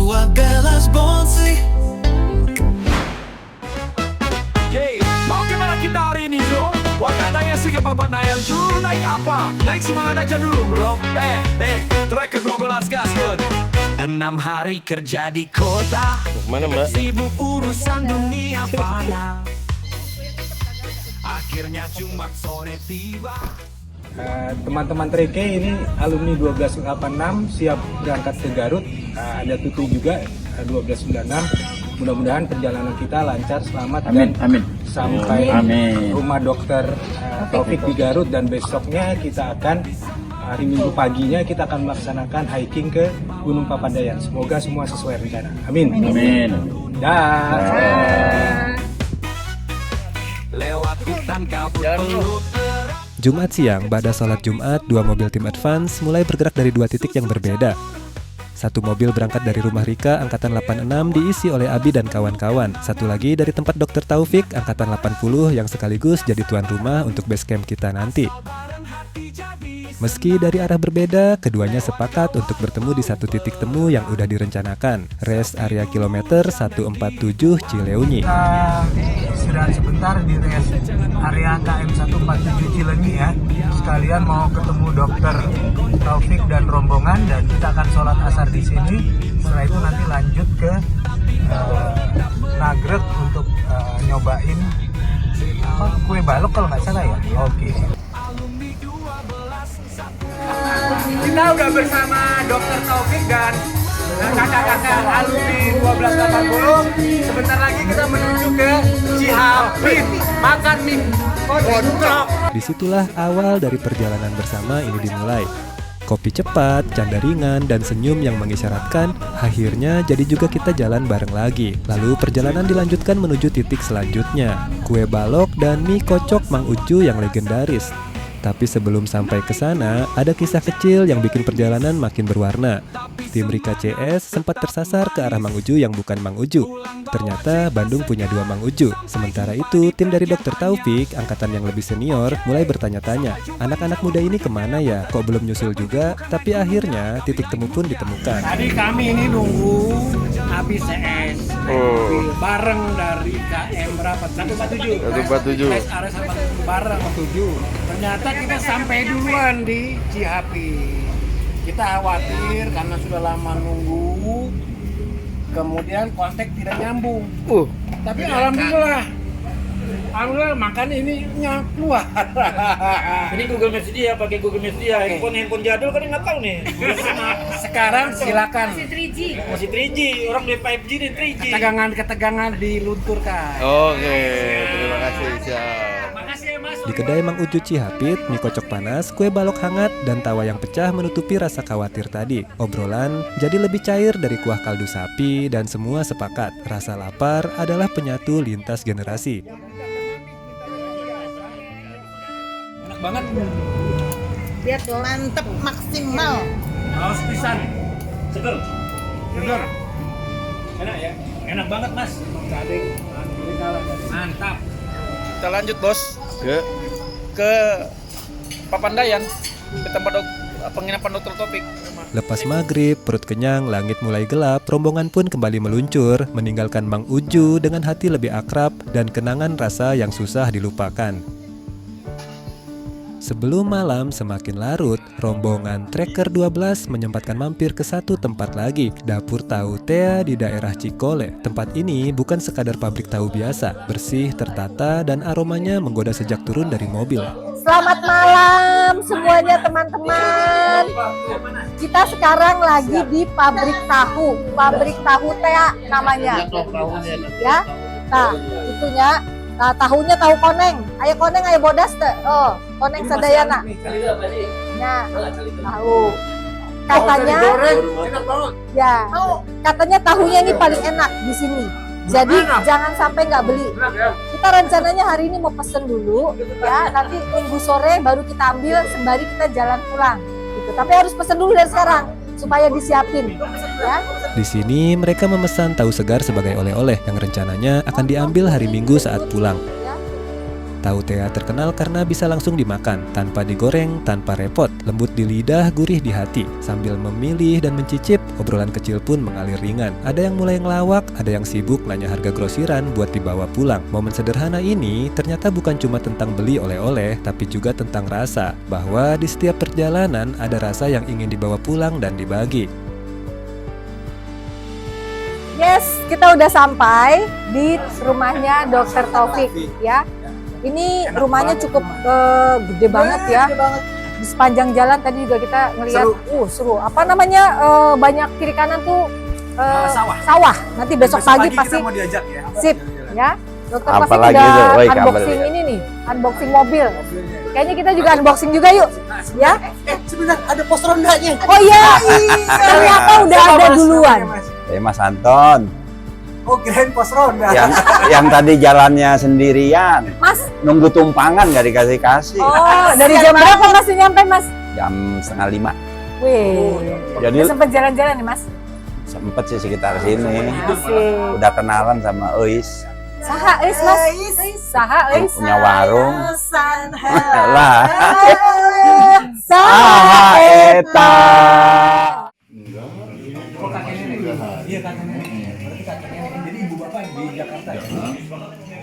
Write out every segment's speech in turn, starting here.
tua belas bonsi. Yeay, mau gimana kita hari ini bro? Wakandanya sih ke Papandayan dulu. Naik apa? Naik semangat aja dulu bro. Track ke-12 gaskeun. 6 hari kerja di kota, Mana mbak? sibuk urusan dunia fana. Akhirnya cuma sore tiba. Teman-teman Treke ini alumni 1286 siap berangkat ke Garut. Ada Tutu juga 1296. Mudah-mudahan perjalanan kita lancar, selamat dan sampai rumah dokter Taufik di Garut, dan besoknya kita akan hari Minggu paginya kita akan melaksanakan hiking ke Gunung Papandayan. Semoga semua sesuai rencana. Amin. Lewat hutan kabut peluh. Jumat siang, pada sholat Jumat, dua mobil tim Advance mulai bergerak dari dua titik yang berbeda. Satu mobil berangkat dari rumah Rika Angkatan 86 diisi oleh Abi dan kawan-kawan. Satu lagi dari tempat Dr. Taufik Angkatan 80 yang sekaligus jadi tuan rumah untuk base camp kita nanti. Meski dari arah berbeda, keduanya sepakat untuk bertemu di satu titik temu yang udah direncanakan, rest area kilometer 147 Cileunyi. Kita istirahat sebentar di rest area KM 147 Cileunyi ya. Sekalian mau ketemu dokter Taufik dan rombongan, dan kita akan sholat asar di sini. Setelah itu nanti lanjut ke Nagreg untuk nyobain kue balok kalau nggak salah ya. Oke. Kita udah bersama dokter Taufik dan kakak-kakak alumni 1280. Sebentar lagi kita menuju ke Cihapit makan mie kodok. Disitulah awal dari perjalanan bersama ini dimulai. Kopi cepat, canda ringan, dan senyum yang mengisyaratkan akhirnya jadi juga kita jalan bareng lagi. Lalu perjalanan dilanjutkan menuju titik selanjutnya, kue balok dan mie kocok Mang Ucu yang legendaris. Tapi sebelum sampai ke sana, ada kisah kecil yang bikin perjalanan makin berwarna. Tim Rika CS sempat tersasar ke arah Mang Uju yang bukan Mang Uju. Ternyata Bandung punya dua Mang Uju. Sementara itu, tim dari Dr. Taufik, angkatan yang lebih senior, mulai bertanya-tanya, anak-anak muda ini kemana ya? Kok belum nyusul juga? Tapi akhirnya titik temu pun ditemukan. Tadi kami ini nunggu habis CS bareng dari KM berapa? 147. 147. Res area 147 bareng 7. Ternyata kita sampai duluan di Cihapi. Kita khawatir karena sudah lama nunggu, kemudian kontak tidak nyambung. Tapi alhamdulillah makanya ini keluar. Ini Google Maps dia, pakai Google Maps dia. Handphone jadul kan nggak tahu nih. Sekarang silakan. Masih 3G, orang di 5G dan 3G. Ketegangan dilunturkan. Oke, terima kasih. Siap. Di kedai Mang Uju Cihapit, mie kocok panas, kue balok hangat, dan tawa yang pecah menutupi rasa khawatir tadi. Obrolan jadi lebih cair dari kuah kaldu sapi, dan semua sepakat rasa lapar adalah penyatu lintas generasi. Enak banget. Lihat tuh, mantep maksimal. Haus pisan. Seger. Bener. Enak ya? Enak banget mas. Mantap. Kita lanjut bos ke Papandayan, ke tempat penginapan Dr. Taufik. Lepas maghrib, perut kenyang, langit mulai gelap, rombongan pun kembali meluncur, meninggalkan Mang Uju dengan hati lebih akrab dan kenangan rasa yang susah dilupakan. Sebelum malam semakin larut, rombongan Trekker 12 menyempatkan mampir ke satu tempat lagi, Dapur Tahu Tea di daerah Cikole. Tempat ini bukan sekadar pabrik tahu biasa, bersih, tertata, dan aromanya menggoda sejak turun dari mobil. Selamat malam semuanya teman-teman. Kita sekarang lagi di pabrik tahu Tea namanya. Ya, nah itunya. Nah, tahunya tahu koneng. Ayo koneng, ayo bodas teh. Oh, koneng sadayana. Nah, tahu. Katanya, ya, katanya tahunya ini paling enak di sini. Jadi jangan sampai nggak beli. Kita rencananya hari ini mau pesen dulu, ya. Nanti minggu sore baru kita ambil sembari kita jalan pulang. Gitu. Tapi harus pesen dulu dari sekarang supaya disiapin, ya. Di sini mereka memesan tahu segar sebagai oleh-oleh yang rencananya akan diambil hari Minggu saat pulang. Tahu tea terkenal karena bisa langsung dimakan, tanpa digoreng, tanpa repot, lembut di lidah, gurih di hati. Sambil memilih dan mencicip, obrolan kecil pun mengalir ringan. Ada yang mulai ngelawak, ada yang sibuk nanya harga grosiran buat dibawa pulang. Momen sederhana ini ternyata bukan cuma tentang beli oleh-oleh, tapi juga tentang rasa, bahwa di setiap perjalanan ada rasa yang ingin dibawa pulang dan dibagi. Yes, kita udah sampai di rumahnya Dr. Taufik ya. Ini rumahnya cukup gede banget ya. Di sepanjang jalan tadi juga kita ngelihat, seru. Apa namanya, banyak kiri kanan tuh sawah. Nanti besok pagi pasti kita mau diajak ya. sip ya. Dokter Apa pasti lagi udah tuh? Woi, unboxing kabar ini nih, unboxing mobil. Kayaknya kita juga unboxing juga yuk, ya. Sebentar, ada pos rondanya. Oh iya, ternyata udah ada duluan. Mas Anton. Oh, kirain pos ronda. Yang tadi jalannya sendirian. Mas, Nunggu tumpangan nggak dikasih-kasih. oh dari jam berapa Mas nyampe Mas? Jam 4:30. Wih, Jadi udah sempet jalan-jalan nih Mas? sempet sih sekitar sini. Asik. Udah kenalan sama Uis. Saha Eis Mas? Saha Eis? Punya warung. Lah. Saha Eta. Oh, kakek nenek. Iya, kakek nenek. Berarti kakek nenek. Jadi ibu bapak di Jakarta ya?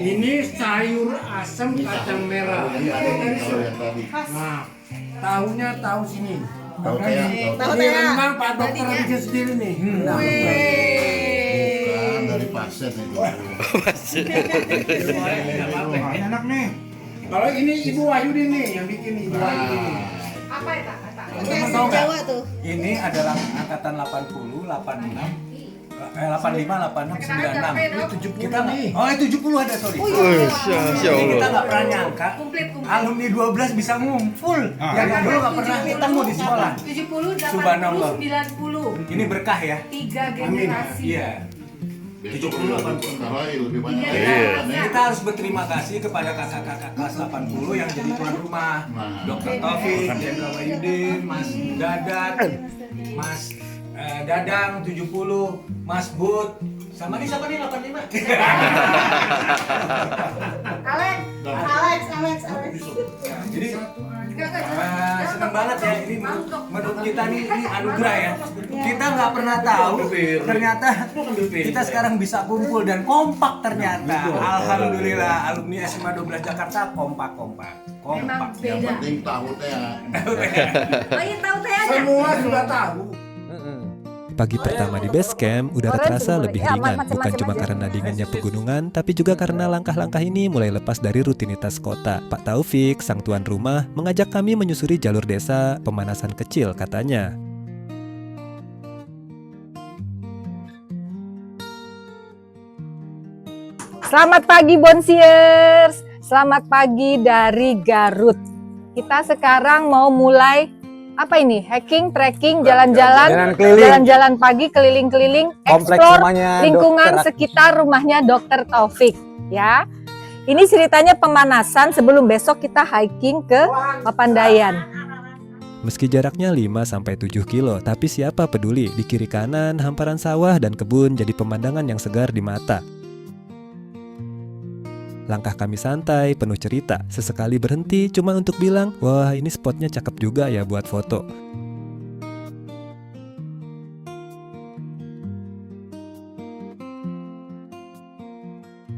Ini sayur asam kacang merah. Nah, tahunya tahu sini. Tahu tea. Ini memang Pak Dokter bikin sendiri nih. Bukan dari pasien itu. Enak nih. Kalau ini Ibu Wahyudi nih yang bikin Ibu Wahyudi. Apa ya Kak? Teman-teman tahu nggak? Ini adalah angkatan 80, 86, 85, 86, 96. Kita nggak, 70 ada, sorry. Jadi kita nggak pernah nyangka alumni 12 bisa ngumpul. Yang dulu nggak pernah ketemu di sekolah. 70, 80, Subhanallah. 90. Ini berkah ya. 3 Amin. generasi. Iya. Besok dulu lebih banyak. Kita harus berterima kasih kepada kakak-kakak kelas 80 yang jadi tuan rumah. Dr. Taufik, Jenderal Wahyudin, Mas Dadat, Mas Dadang 70, Mas Bud, sama nih siapa nih 85? Alex. Jadi senang banget ya, ini menurut kita nih ini anugerah ya. Kita nggak pernah tahu ternyata kita sekarang bisa kumpul dan kompak ternyata. Alhamdulillah alumni SMA 12 Jakarta kompak. Yang penting tahu tea. Oh iya tahu teh aja. Semua sudah tahu. Pagi pertama di base camp, udara terasa lebih ringan, bukan cuma karena dinginnya pegunungan, tapi juga karena langkah-langkah ini mulai lepas dari rutinitas kota. Pak Taufik, sang tuan rumah, mengajak kami menyusuri jalur desa, pemanasan kecil katanya. Selamat pagi Bonsiers, selamat pagi dari Garut. Kita sekarang mau mulai apa ini? Hiking, trekking, jalan-jalan pagi, keliling-keliling, explore lingkungan sekitar rumahnya Dr. Taufik. Ya, ini ceritanya pemanasan sebelum besok kita hiking ke Papandayan. Meski jaraknya 5-7 kilo, tapi siapa peduli, di kiri kanan hamparan sawah dan kebun jadi pemandangan yang segar di mata. Langkah kami santai, penuh cerita. Sesekali berhenti cuma untuk bilang, wah ini spotnya cakep juga ya buat foto.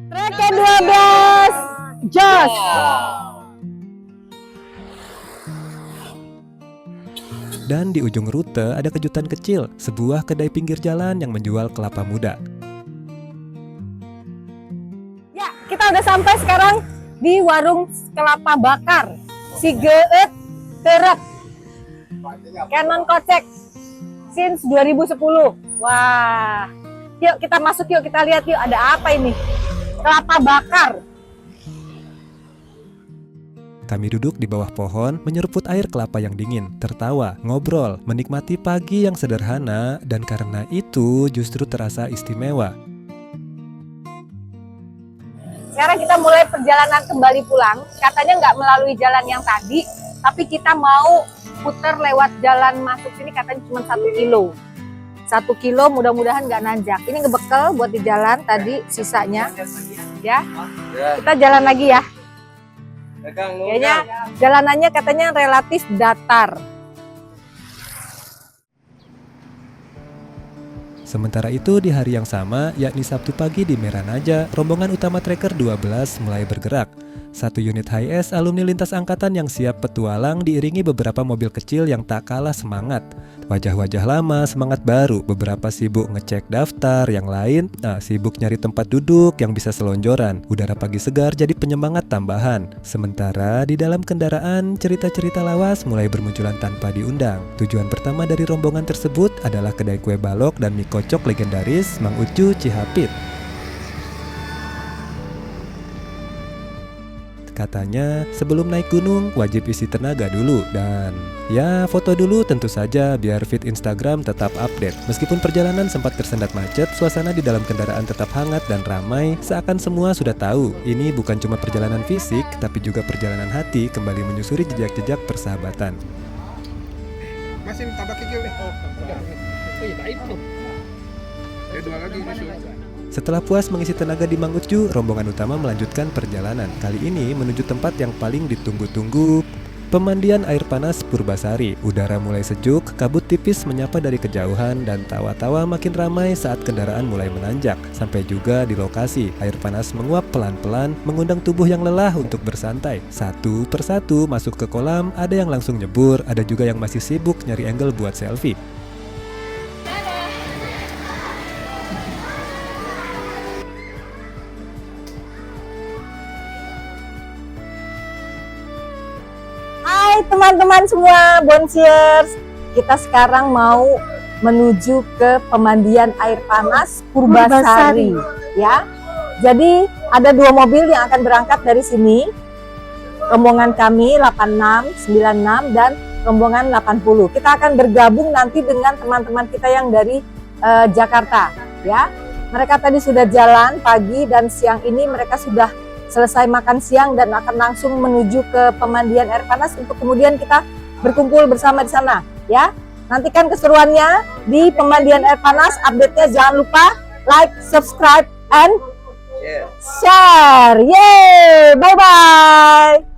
Trek ke-12, Jos! Dan di ujung rute ada kejutan kecil, sebuah kedai pinggir jalan yang menjual kelapa muda. Kita udah sampai sekarang di warung kelapa bakar si Geet Terep Canon Kocek since 2010. Wah, yuk kita masuk yuk, kita lihat yuk ada apa ini, kelapa bakar. Kami duduk di bawah pohon, menyeruput air kelapa yang dingin, tertawa, ngobrol, menikmati pagi yang sederhana, dan karena itu justru terasa istimewa. Sekarang kita mulai perjalanan kembali pulang. Katanya nggak melalui jalan yang tadi, tapi kita mau putar lewat jalan masuk sini, katanya cuma 1 kilo. 1 kilo mudah-mudahan nggak nanjak. Ini ngebekel buat di jalan tadi sisanya. Ya, kita jalan lagi ya. Kayaknya jalanannya katanya relatif datar. Sementara itu di hari yang sama, yakni Sabtu pagi di Meranaja, rombongan utama Trekker 12 mulai bergerak. Satu unit HIS alumni lintas angkatan yang siap petualang diiringi beberapa mobil kecil yang tak kalah semangat. Wajah-wajah lama, semangat baru, beberapa sibuk ngecek daftar, yang lain sibuk nyari tempat duduk yang bisa selonjoran. Udara pagi segar jadi penyemangat tambahan. Sementara di dalam kendaraan, cerita-cerita lawas mulai bermunculan tanpa diundang. Tujuan pertama dari rombongan tersebut adalah kedai kue balok dan mie kocok legendaris Mang Ucu Cihapit. Katanya sebelum naik gunung wajib isi tenaga dulu dan ya foto dulu tentu saja biar feed Instagram tetap update. Meskipun perjalanan sempat tersendat macet, suasana di dalam kendaraan tetap hangat dan ramai, seakan semua sudah tahu ini bukan cuma perjalanan fisik tapi juga perjalanan hati kembali menyusuri jejak-jejak persahabatan. Masih tambah kikil nih. Dua lagi Setelah puas mengisi tenaga di Mang Ucu, rombongan utama melanjutkan perjalanan. Kali ini menuju tempat yang paling ditunggu-tunggu, pemandian air panas Purbasari. Udara mulai sejuk, kabut tipis menyapa dari kejauhan, dan tawa-tawa makin ramai saat kendaraan mulai menanjak. Sampai juga di lokasi, air panas menguap pelan-pelan, mengundang tubuh yang lelah untuk bersantai. Satu persatu masuk ke kolam, ada yang langsung nyebur, ada juga yang masih sibuk nyari angle buat selfie. Hai teman-teman semua Bonsiers, kita sekarang mau menuju ke pemandian air panas Purbasari ya. Jadi ada 2 mobil yang akan berangkat dari sini. Rombongan kami 86, 96 dan rombongan 80. Kita akan bergabung nanti dengan teman-teman kita yang dari Jakarta ya. Mereka tadi sudah jalan pagi dan siang ini mereka sudah selesai makan siang dan akan langsung menuju ke pemandian air panas untuk kemudian kita berkumpul bersama di sana ya. Nantikan keseruannya di pemandian air panas. Update-nya jangan lupa like, subscribe, and share. Yeay, bye-bye.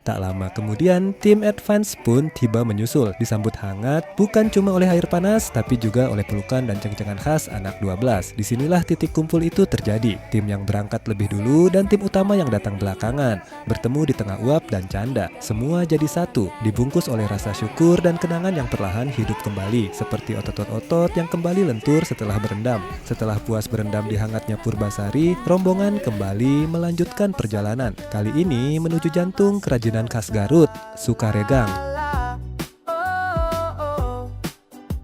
Tak lama kemudian, tim Advance pun tiba menyusul, disambut hangat bukan cuma oleh air panas, tapi juga oleh pelukan dan ceng-cengan khas anak 12. Disinilah titik kumpul itu terjadi. Tim yang berangkat lebih dulu dan tim utama yang datang belakangan, bertemu di tengah uap dan canda. Semua jadi satu, dibungkus oleh rasa syukur dan kenangan yang perlahan hidup kembali, seperti otot-otot yang kembali lentur setelah berendam. Setelah puas berendam di hangatnya Purbasari, rombongan kembali melanjutkan perjalanan. Kali ini menuju jantung kerajinan khas Garut, Sukaregang.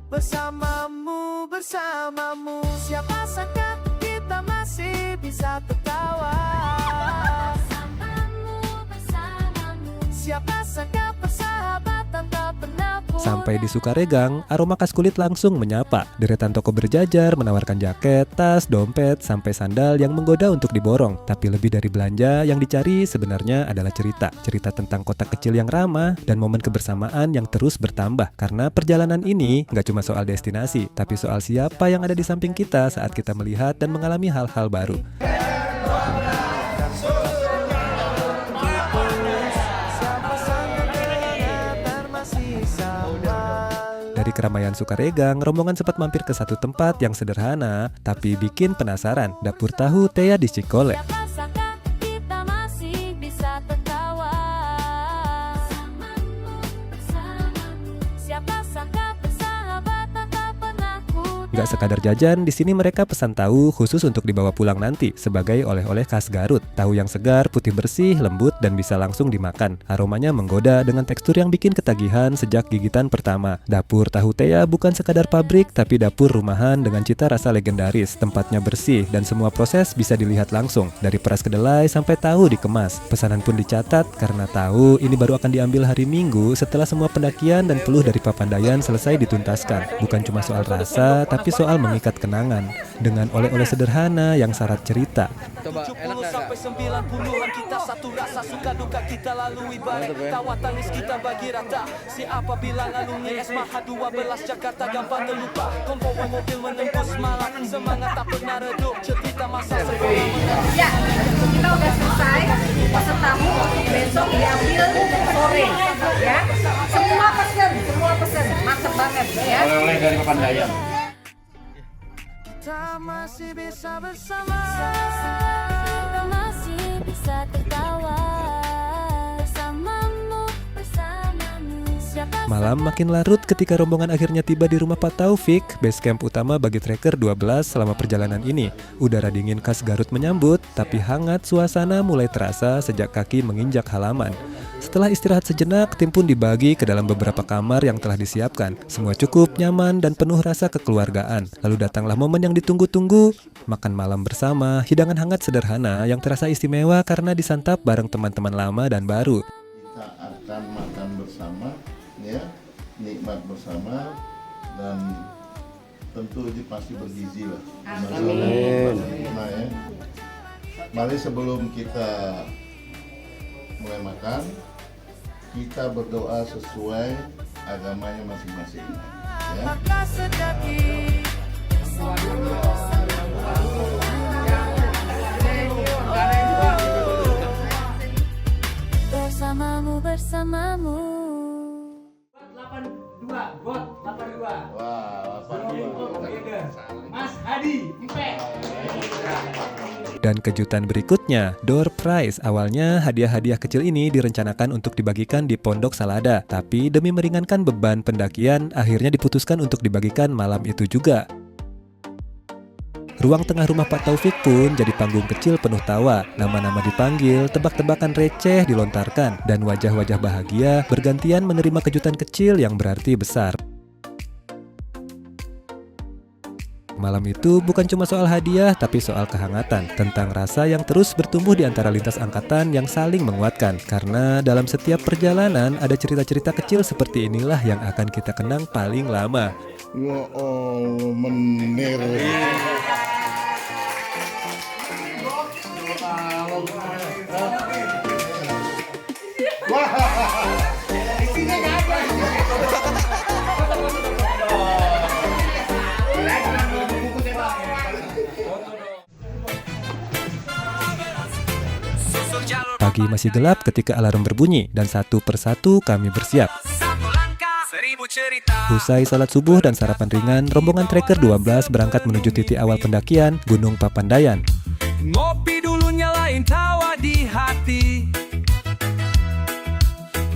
Bersamamu, siapa sangka kita masih bisa tertawa. Bersamamu, siapa sangka persahabatan tak pernah punah. Sampai di Sukaregang, aroma khas kulit langsung menyapa. Deretan toko berjajar menawarkan jaket, tas, dompet, sampai sandal yang menggoda untuk diborong. Tapi lebih dari belanja, yang dicari sebenarnya adalah cerita. Cerita tentang kota kecil yang ramah dan momen kebersamaan yang terus bertambah. Karena perjalanan ini nggak cuma soal destinasi, tapi soal siapa yang ada di samping kita saat kita melihat dan mengalami hal-hal baru. Dari keramaian Sukaregang, rombongan sempat mampir ke satu tempat yang sederhana, tapi bikin penasaran, dapur tahu Tea di Cikole. Gak sekadar jajan, di sini mereka pesan tahu khusus untuk dibawa pulang nanti sebagai oleh-oleh khas Garut. Tahu yang segar, putih bersih, lembut, dan bisa langsung dimakan. Aromanya menggoda dengan tekstur yang bikin ketagihan sejak gigitan pertama. Dapur tahu Tea bukan sekadar pabrik, tapi dapur rumahan dengan cita rasa legendaris. Tempatnya bersih dan semua proses bisa dilihat langsung, dari peras kedelai sampai tahu dikemas. Pesanan pun dicatat karena tahu ini baru akan diambil hari Minggu setelah semua pendakian dan peluh dari Papandayan selesai dituntaskan. Bukan cuma soal rasa, tapi soal mengikat kenangan dengan oleh-oleh sederhana yang syarat cerita. 70 sampai 90-an kita satu rasa, suka duka kita lalui bareng, tawa tangis kita bagi rata. Siapa bilang alumni SMH 12 Jakarta gampang terlupa, kompowa mobil menembus malam, semangat tak pernah redup, cerita masa sekolah. Ya, kita udah selesai. Pesan tamu besok diambil sore, ya. Semua pesen, mantep banget, ya. Oleh-oleh dari Papandayan. Kita masih bisa bersama, kita masih bisa tertawa bersamamu, siapa Malam makin larut ketika rombongan akhirnya tiba di rumah Pak Taufik, base camp utama bagi trekker 12 selama perjalanan ini. Udara dingin khas Garut menyambut, tapi hangat suasana mulai terasa sejak kaki menginjak halaman. Setelah istirahat sejenak, tim pun dibagi ke dalam beberapa kamar yang telah disiapkan. Semua cukup nyaman dan penuh rasa kekeluargaan. Lalu datanglah momen yang ditunggu-tunggu, makan malam bersama, hidangan hangat sederhana yang terasa istimewa karena disantap bareng teman-teman lama dan baru. Kita akan makan bersama, ya, nikmat bersama, dan tentu ini pasti bergizi lah. Amin. Nah, ya. Mari sebelum kita mulai makan, kita berdoa sesuai agamanya masing-masing. Ya. maka sejati bersamamu, bersamamu. 82, bot 82. Wah, Mas Hadi, Impek. Dan kejutan berikutnya, door prize. Awalnya hadiah-hadiah kecil ini direncanakan untuk dibagikan di Pondok Salada, tapi demi meringankan beban pendakian, akhirnya diputuskan untuk dibagikan malam itu juga. Ruang tengah rumah Pak Taufik pun jadi panggung kecil penuh tawa. Nama-nama dipanggil, tebak-tebakan receh dilontarkan, dan wajah-wajah bahagia bergantian menerima kejutan kecil yang berarti besar. Malam itu bukan cuma soal hadiah, tapi soal kehangatan, tentang rasa yang terus bertumbuh di antara lintas angkatan yang saling menguatkan. Karena dalam setiap perjalanan ada cerita-cerita kecil seperti inilah yang akan kita kenang paling lama. ya Allah, menir. Pagi masih gelap ketika alarm berbunyi dan satu persatu kami bersiap. Usai salat subuh dan sarapan ringan, rombongan trekker 12 berangkat menuju titik awal pendakian Gunung Papandayan. Ngopi dulu nyalain tawa di hati,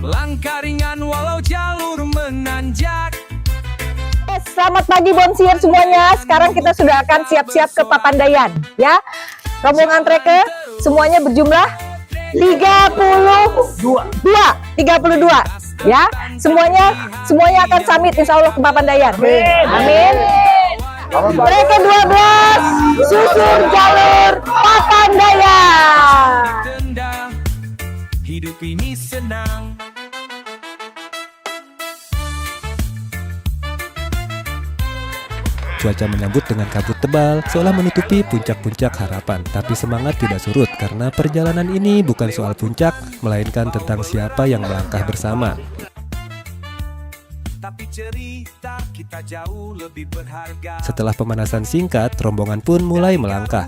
langkah ringan walau jalur menanjak. Selamat pagi Bonsier semuanya. Sekarang kita sudah akan siap-siap ke Papandayan, ya. Rombongan trekker semuanya berjumlah 32, ya. Semuanya akan summit insya Allah ke Papandayan. Amin. Trekker 12 susur jalur Papandayan. Hidup ini senang. Cuaca menyambut dengan kabut tebal, seolah menutupi puncak-puncak harapan. Tapi semangat tidak surut, karena perjalanan ini bukan soal puncak, melainkan tentang siapa yang melangkah bersama. Tapi cerita kita jauh lebih berharga. Setelah pemanasan singkat, rombongan pun mulai melangkah.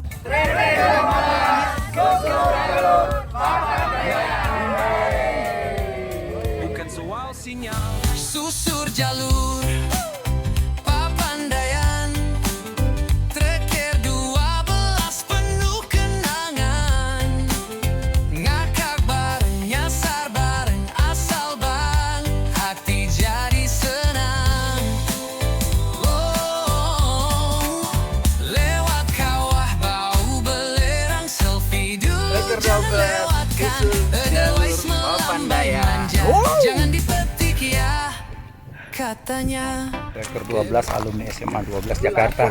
Bukan soal sinyal, susur jalur. Jangan dipetik ya katanya. Trekker 12 alumni SMA 12 Jakarta.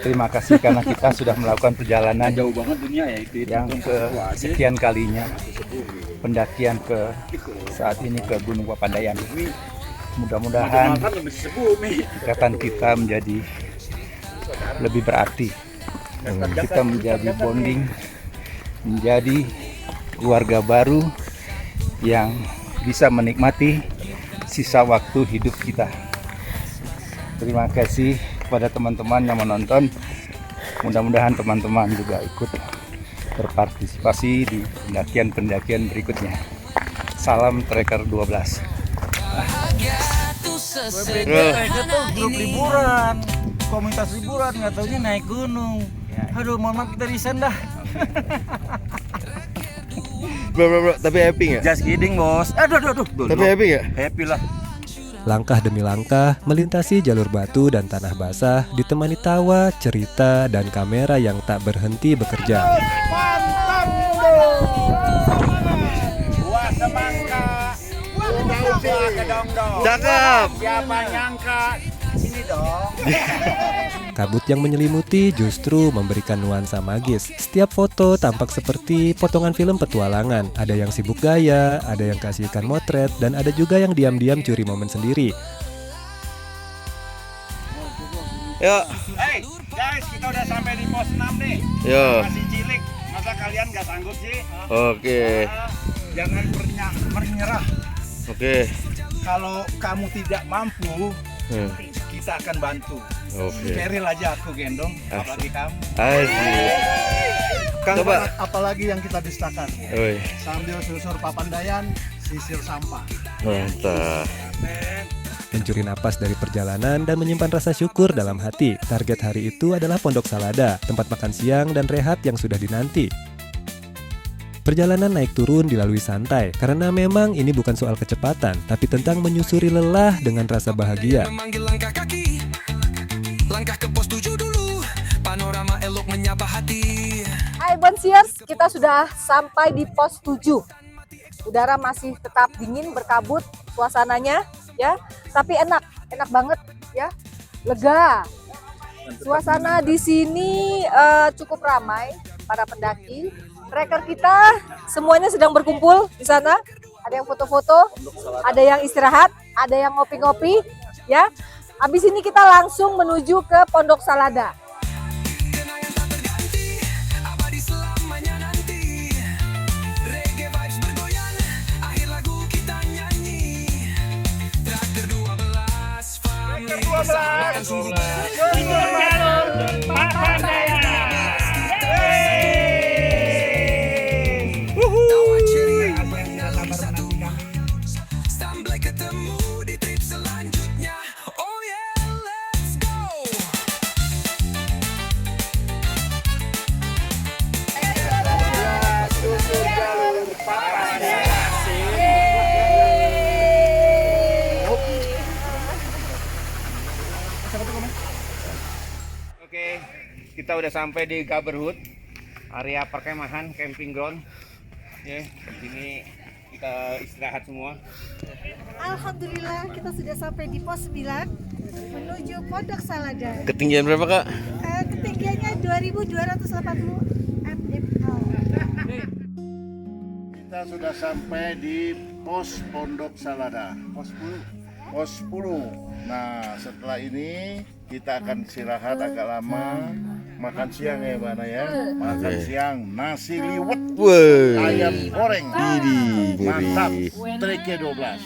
Terima kasih karena kita sudah melakukan perjalanan yang ke sekian kalinya pendakian ke saat ini ke Gunung Papandayan. Mudah-mudahan ikatan kita menjadi lebih berarti kita menjadi bonding, menjadi keluarga baru yang bisa menikmati sisa waktu hidup kita. Terima kasih kepada teman-teman yang menonton. Mudah-mudahan teman-teman juga ikut berpartisipasi di pendakian-pendakian berikutnya. Salam Trekker 12. Itu tuh grup liburan, komunitas liburan, nggak taunya naik gunung. Aduh, mohon maaf kita resign dah. Bro, tapi happy nggak? Just kidding, bos. Aduh. Tapi happy nggak? Happy lah. Langkah demi langkah melintasi jalur batu dan tanah basah ditemani tawa, cerita, dan kamera yang tak berhenti bekerja. Buah semangka. Cakep. Siapa nyangka? Sini dong. Kabut yang menyelimuti justru memberikan nuansa magis. Setiap foto tampak seperti potongan film petualangan. Ada yang sibuk gaya, ada yang kasihkan motret, dan ada juga yang diam-diam curi momen sendiri. Yuk. Hey guys, kita udah sampai di pos 6 nih. Yuk. Masih cilik. Masa kalian nggak sanggup sih? Oke. Jangan menyerah. Oke. Kalau kamu tidak mampu, kita akan bantu. Oke. Steril aja aku gendong, apalagi kamu. Asik. Coba. Apalagi yang kita dustakan. Oi. Sambil susur Papandayan, sisir sampah. Mantap. Mencuri napas dari perjalanan dan menyimpan rasa syukur dalam hati. Target hari itu adalah Pondok Salada, tempat makan siang dan rehat yang sudah dinanti. Perjalanan naik turun dilalui santai, karena memang ini bukan soal kecepatan, tapi tentang menyusuri lelah dengan rasa bahagia. Memanggil langkah kaki, langkah ke pos 7 dulu, panorama elok menyapa hati. Hai Bonsiers, kita sudah sampai di pos 7. Udara masih tetap dingin, berkabut suasananya ya, tapi enak banget ya, lega. Suasana di sini cukup ramai para pendaki. Trekker kita semuanya sedang berkumpul di sana. Ada yang foto-foto, ada yang istirahat, ada yang ngopi-ngopi ya. Habis ini kita langsung menuju ke Pondok Salada. Oke, kita udah sampai di Gaberhut, area perkemahan, camping ground. Ya, di sini kita istirahat semua. Alhamdulillah kita sudah sampai di pos 9 menuju Pondok Salada. Ketinggian berapa, Kak? Ketinggiannya 2280 mdpl. Kita sudah sampai di pos Pondok Salada. Pos 10. Pos 10. Nah, setelah ini kita akan istirahat agak lama. Makan siang ya, mana ya? Makan siang nasi liwet, ayam goreng. Mantap. Trekker 12.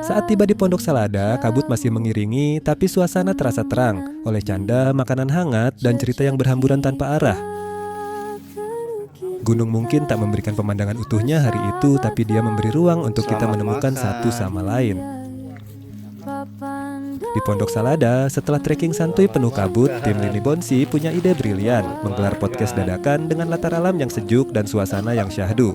Saat tiba di Pondok Salada, kabut masih mengiringi, tapi suasana terasa terang oleh canda, makanan hangat, dan cerita yang berhamburan tanpa arah. Gunung mungkin tak memberikan pemandangan utuhnya hari itu, tapi dia memberi ruang untuk kita menemukan satu sama lain. Di Pondok Salada, setelah trekking santuy penuh kabut, tim Lini Bonsi punya ide brilian, menggelar podcast dadakan dengan latar alam yang sejuk dan suasana yang syahdu.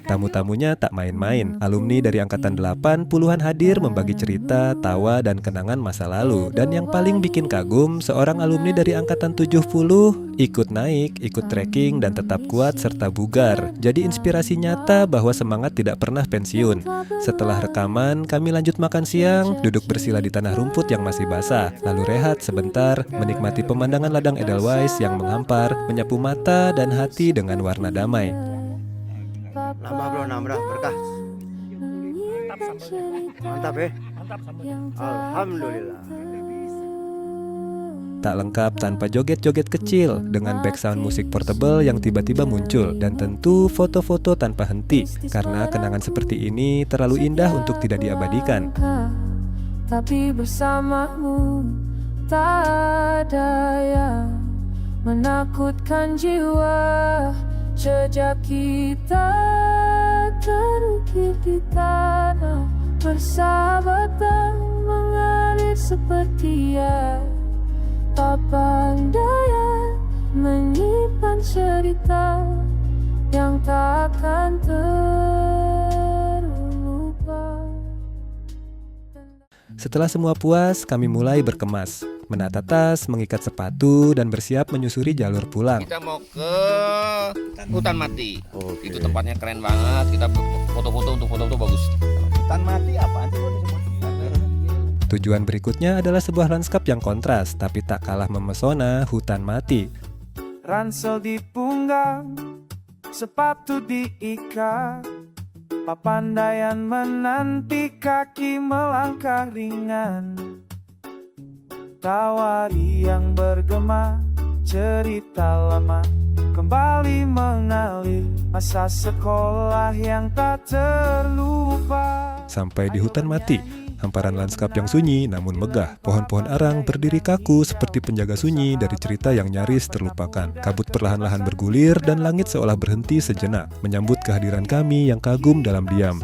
Tamu-tamunya tak main-main. Alumni dari Angkatan 8 puluhan hadir membagi cerita, tawa, dan kenangan masa lalu. Dan yang paling bikin kagum, seorang alumni dari Angkatan 70 ikut naik, ikut trekking, dan tetap kuat serta bugar. Jadi inspirasi nyata bahwa semangat tidak pernah pensiun. Setelah rekaman, kami lanjut makan siang, duduk bersila di tanah rumput yang masih basah. Lalu rehat sebentar, menikmati pemandangan ladang Edelweiss yang menghampar, menyapu mata dan hati dengan warna damai. Nambah bro, nambah berkah. Mantap ya. Alhamdulillah. Tak lengkap tanpa joget-joget kecil dengan background musik portable yang tiba-tiba muncul. Dan tentu foto-foto tanpa henti, karena kenangan seperti ini terlalu indah untuk tidak diabadikan. Tapi bersamamu tak ada yang menakutkan jiwa. Jejak kita terukir di tanah, persahabatan mengalir seperti air. Tak pandai menyimpan cerita yang takkan terlupa. Setelah semua puas, kami mulai berkemas, menata tas, mengikat sepatu, dan bersiap menyusuri jalur pulang. Kita mau ke Hutan Mati. Itu tempatnya keren banget. Kita foto-foto, untuk foto-foto bagus. Hutan mati apaan sih? Tujuan berikutnya adalah sebuah lanskap yang kontras, tapi tak kalah memesona, hutan mati. Ransel dipunggang, sepatu diikat, papandaian menanti, kaki melangkah ringan. Tawa yang bergema, cerita lama kembali mengalir, masa sekolah yang tak terlupa. Sampai di hutan mati, hamparan lanskap yang sunyi namun megah. Pohon-pohon arang berdiri kaku seperti penjaga sunyi dari cerita yang nyaris terlupakan. Kabut perlahan-lahan bergulir dan langit seolah berhenti sejenak, menyambut kehadiran kami yang kagum dalam diam.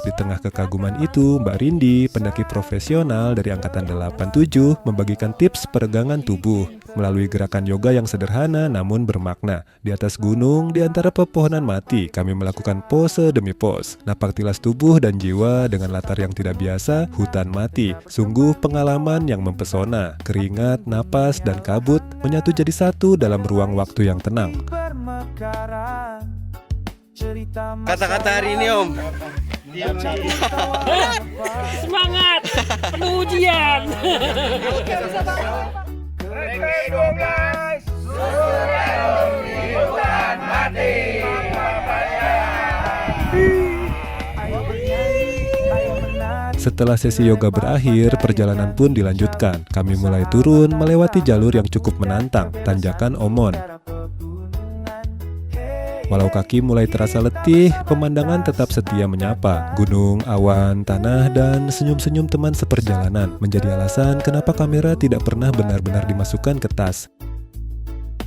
Di tengah kekaguman itu, Mbak Rindi, pendaki profesional dari Angkatan 87, membagikan tips peregangan tubuh melalui gerakan yoga yang sederhana namun bermakna. Di atas gunung, di antara pepohonan mati, kami melakukan pose demi pose. Napak tilas tubuh dan jiwa dengan latar yang tidak biasa, hutan mati. Sungguh pengalaman yang mempesona. Keringat, napas, dan kabut menyatu jadi satu dalam ruang waktu yang tenang. Kata-kata hari ini, Om. Semangat, penuh ujian. Setelah sesi yoga berakhir, perjalanan pun dilanjutkan. Kami mulai turun melewati jalur yang cukup menantang, tanjakan Omon. Walau kaki mulai terasa letih, pemandangan tetap setia menyapa. Gunung, awan, tanah, dan senyum-senyum teman seperjalanan menjadi alasan kenapa kamera tidak pernah benar-benar dimasukkan ke tas.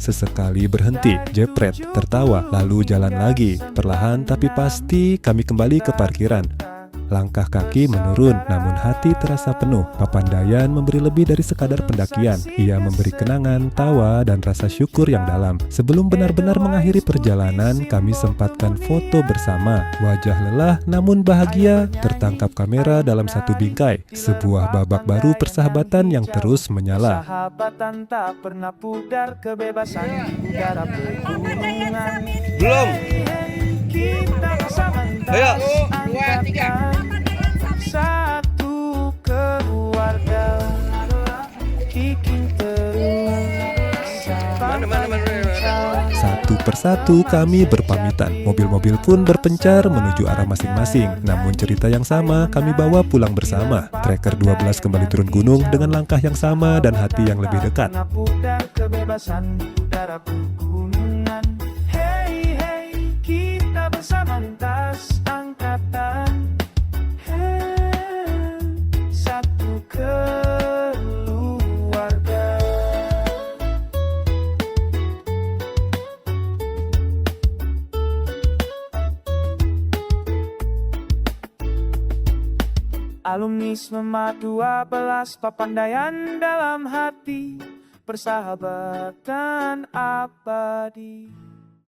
Sesekali berhenti, jepret, tertawa, lalu jalan lagi. Perlahan tapi pasti kami kembali ke parkiran. Langkah kaki menurun, namun hati terasa penuh. Papandaian memberi lebih dari sekadar pendakian. Ia memberi kenangan, tawa, dan rasa syukur yang dalam. Sebelum benar-benar mengakhiri perjalanan, kami sempatkan foto bersama. Wajah lelah namun bahagia tertangkap kamera dalam satu bingkai. Sebuah babak baru persahabatan yang terus menyala. Sahabatan tak pernah pudar, kebebasan di udara pegunungan. Belum. Kita bersama. Ayo, 2, 3. Satu keluarga, kiking Satu persatu kami berpamitan. Mobil-mobil pun berpencar menuju arah masing-masing. Namun cerita yang sama kami bawa pulang bersama. Trekker 12 kembali turun gunung dengan langkah yang sama dan hati yang lebih dekat. Kebebasan udara pegunungan. Hey hey, kita bersama lintas angkatan. Satu keluarga. Alumnisme 12, papandaian dalam hati, persahabatan abadi.